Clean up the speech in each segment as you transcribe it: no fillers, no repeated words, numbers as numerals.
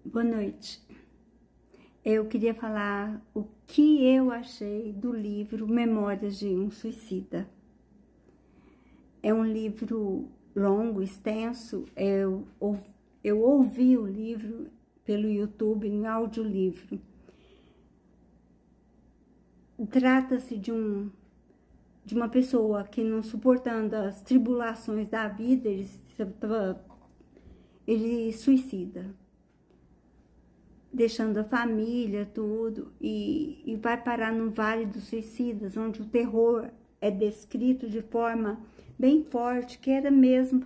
Boa noite. Eu queria falar o que eu achei do livro Memórias de um Suicida. É um livro longo, extenso. Eu ouvi o livro pelo YouTube, em audiolivro. Trata-se de uma pessoa que, não suportando as tribulações da vida, ele suicida, deixando a família, tudo, e vai parar no Vale dos Suicidas, onde o terror é descrito de forma bem forte, que era mesmo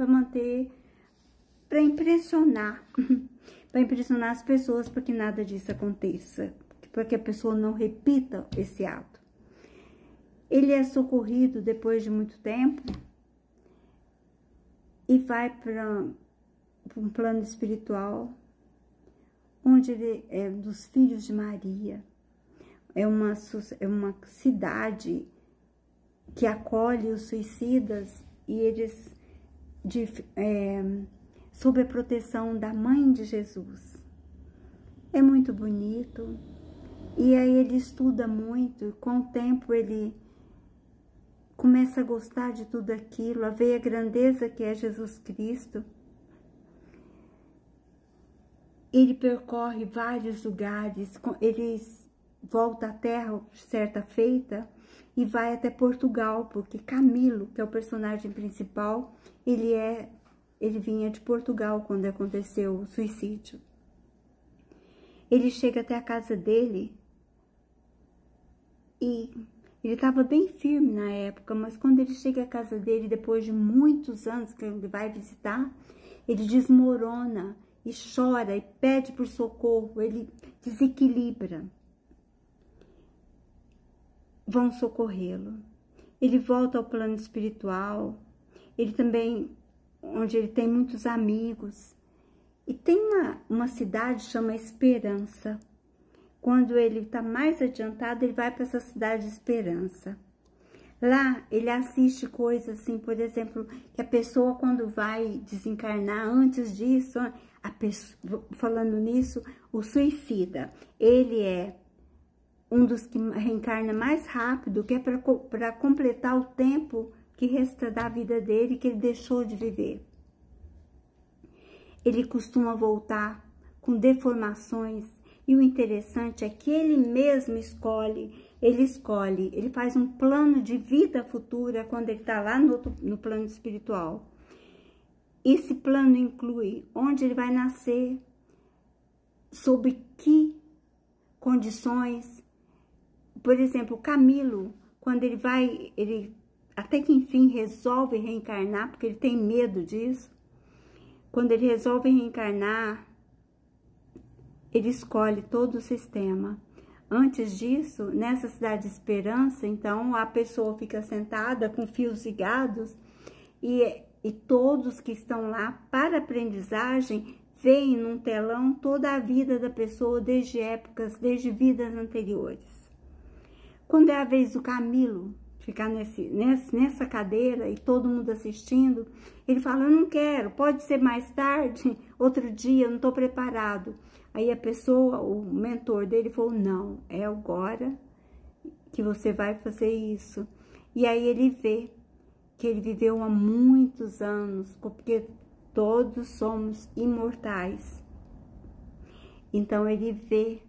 para impressionar, para impressionar as pessoas, para que nada disso aconteça, para que a pessoa não repita esse ato. Ele é socorrido depois de muito tempo e vai para um plano espiritual, onde ele é dos filhos de Maria. É uma cidade que acolhe os suicidas e eles sob a proteção da mãe de Jesus. É muito bonito. E aí ele estuda muito, e com o tempo ele começa a gostar de tudo aquilo, a ver a grandeza que é Jesus Cristo. Ele percorre vários lugares, ele volta à terra certa feita e vai até Portugal, porque Camilo, que é o personagem principal, ele vinha de Portugal quando aconteceu o suicídio. Ele chega até a casa dele e ele estava bem firme na época, mas quando ele chega à casa dele, depois de muitos anos que ele vai visitar, ele desmorona e chora e pede por socorro, ele desequilibra. Vão socorrê-lo. Ele volta ao plano espiritual, ele também, onde ele tem muitos amigos. E tem uma cidade que chama Esperança. Quando ele está mais adiantado, ele vai para essa cidade de Esperança. Lá, ele assiste coisas assim, por exemplo, que a pessoa quando vai desencarnar, antes disso, falando nisso, o suicida, ele é um dos que reencarna mais rápido, que é para completar o tempo que resta da vida dele, que ele deixou de viver. Ele costuma voltar com deformações, e o interessante é que ele mesmo ele faz um plano de vida futura quando ele está lá no plano espiritual. Esse plano inclui onde ele vai nascer, sob que condições. Por exemplo, Camilo, quando ele até que enfim resolve reencarnar, porque ele tem medo disso. Quando ele resolve reencarnar, ele escolhe todo o sistema. Antes disso, nessa cidade de Esperança, então, a pessoa fica sentada com fios ligados e todos que estão lá para aprendizagem veem num telão toda a vida da pessoa desde vidas anteriores. Quando é a vez do Camilo ficar nessa cadeira e todo mundo assistindo, ele fala, eu não quero, pode ser mais tarde, outro dia, eu não estou preparado. Aí a pessoa, o mentor dele falou, não, é agora que você vai fazer isso. E aí ele vê que ele viveu há muitos anos, porque todos somos imortais. Então ele vê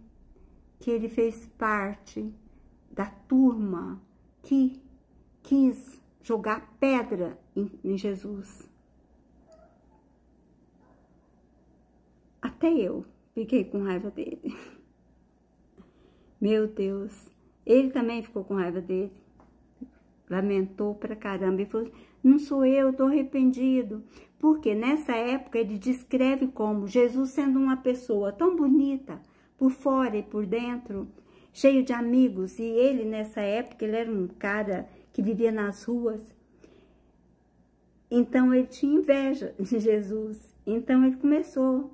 que ele fez parte da turma que quis jogar pedra em Jesus. Até eu fiquei com raiva dele. Meu Deus, ele também ficou com raiva dele. Lamentou pra caramba e falou, não sou eu, tô arrependido. Porque nessa época ele descreve como Jesus sendo uma pessoa tão bonita, por fora e por dentro, cheio de amigos. E ele nessa época, ele era um cara que vivia nas ruas. Então ele tinha inveja de Jesus. Então ele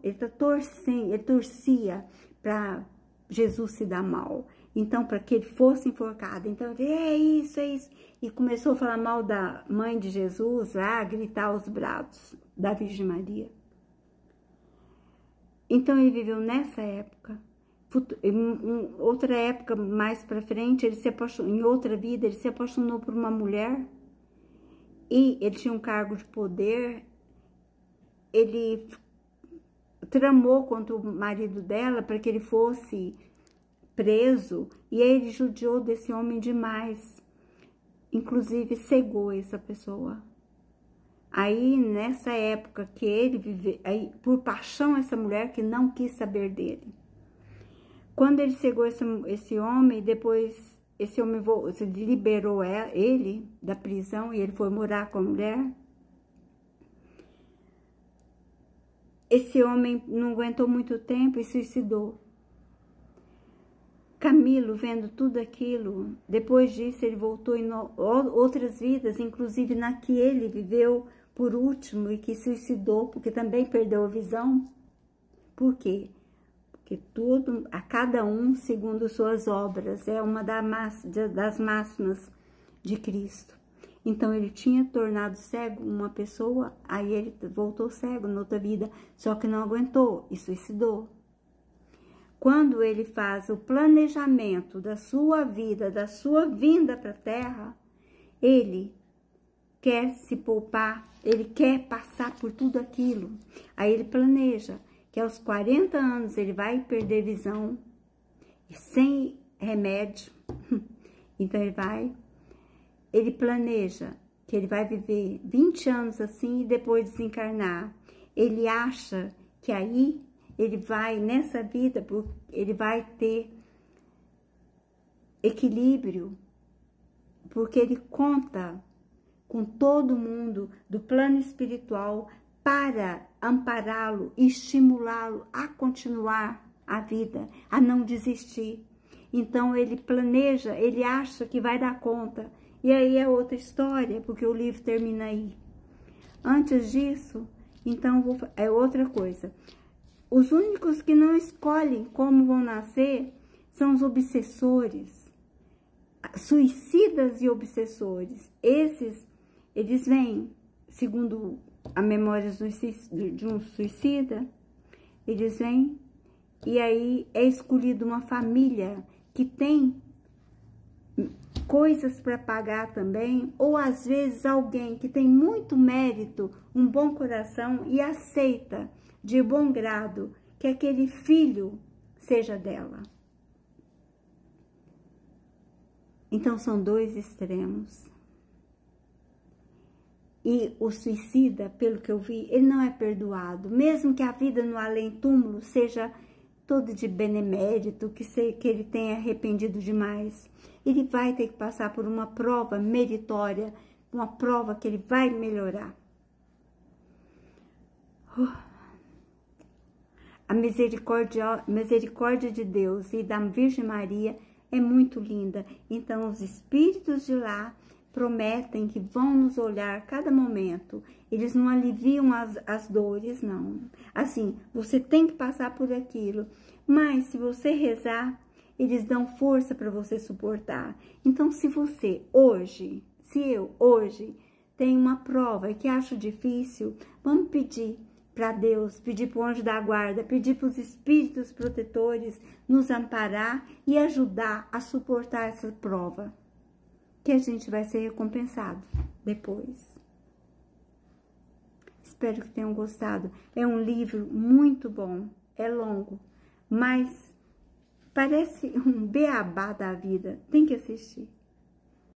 ele torcia para Jesus se dar mal. Então, para que ele fosse enforcado. Então, ele, é isso. E começou a falar mal da mãe de Jesus, a gritar aos braços da Virgem Maria. Então ele viveu nessa época. Outra época mais para frente, ele se apaixonou, em outra vida, ele se apaixonou por uma mulher e ele tinha um cargo de poder. Ele tramou contra o marido dela para que ele fosse preso, e aí ele judiou desse homem demais, inclusive cegou essa pessoa. Aí nessa época que ele viveu, aí, por paixão, essa mulher que não quis saber dele. Quando ele cegou esse homem, depois esse homem liberou ele da prisão e ele foi morar com a mulher. Esse homem não aguentou muito tempo e suicidou. Camilo, vendo tudo aquilo, depois disso ele voltou em outras vidas, inclusive na que ele viveu por último e que suicidou, porque também perdeu a visão. Por quê? Porque tudo, a cada um segundo suas obras, é uma das máximas de Cristo. Então ele tinha tornado cego uma pessoa, aí ele voltou cego na outra vida, só que não aguentou e suicidou. Quando ele faz o planejamento da sua vida, da sua vinda para a Terra, ele quer se poupar, ele quer passar por tudo aquilo. Aí ele planeja que aos 40 anos ele vai perder visão, sem remédio. Então ele planeja que ele vai viver 20 anos assim e depois desencarnar. Ele acha que aí ele vai, nessa vida, ele vai ter equilíbrio, porque ele conta com todo mundo do plano espiritual para ampará-lo e estimulá-lo a continuar a vida, a não desistir. Então ele planeja, ele acha que vai dar conta. E aí é outra história, porque o livro termina aí. Antes disso, então é outra coisa. Os únicos que não escolhem como vão nascer são os obsessores, suicidas e obsessores. Esses, eles vêm, segundo a memória de um suicida, eles vêm e aí é escolhida uma família que tem coisas para pagar também, ou às vezes alguém que tem muito mérito, um bom coração e aceita de bom grado que aquele filho seja dela. Então são dois extremos. E o suicida, pelo que eu vi, ele não é perdoado, mesmo que a vida no além-túmulo seja todo de benemérito, que ele tenha arrependido demais. Ele vai ter que passar por uma prova meritória, uma prova que ele vai melhorar. A misericórdia de Deus e da Virgem Maria é muito linda. Então, os espíritos de lá prometem que vão nos olhar a cada momento. Eles não aliviam as dores, não. Assim, você tem que passar por aquilo. Mas, se você rezar, eles dão força para você suportar. Então, se eu hoje tenho uma prova e que acho difícil, vamos pedir para Deus, pedir para o anjo da guarda, pedir para os espíritos protetores nos amparar e ajudar a suportar essa prova, que a gente vai ser recompensado depois. Espero que tenham gostado. É um livro muito bom, é longo, mas parece um beabá da vida. Tem que assistir.